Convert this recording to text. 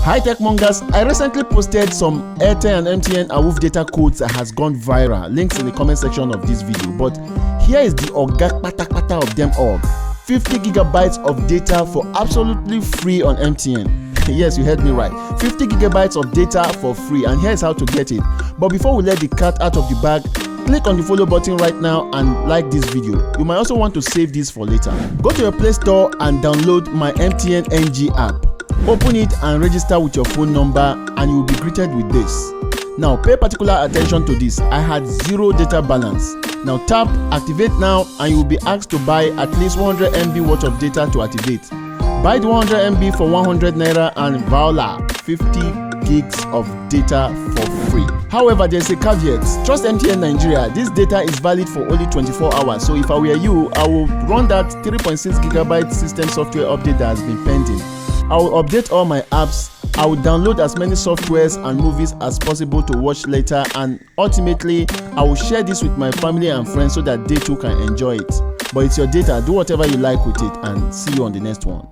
Hi Tech Mongers, I recently posted some Airtel and MTN Awoof data codes that has gone viral. Links in the comment section of this video. But here is the oga kpata of them all. 50 gigabytes of data for absolutely free on MTN. Yes, you heard me right. 50 gigabytes of data for free, and here's how to get it. But before we let the cat out of the bag, click on the follow button right now and like this video. You might also want to save this for later. Go to your Play Store and download my MTN NG app. Open it and register with your phone number and you will be greeted with this. Now pay particular attention to this. I had zero data balance. Now tap activate now and you will be asked to buy at least 100 MB worth of data to activate. Buy the 100 MB for 100 naira and voila, 50 gigs of data for free. However, there's a caveat. Trust MTN Nigeria, this data is valid for only 24 hours. So if I were you, I will run that 3.6 gigabyte system software update that has been pending. I will update all my apps. I will download as many softwares and movies as possible to watch later, and ultimately I will share this with my family and friends so that they too can enjoy it. But it's your data, do whatever you like with it, and see you on the next one.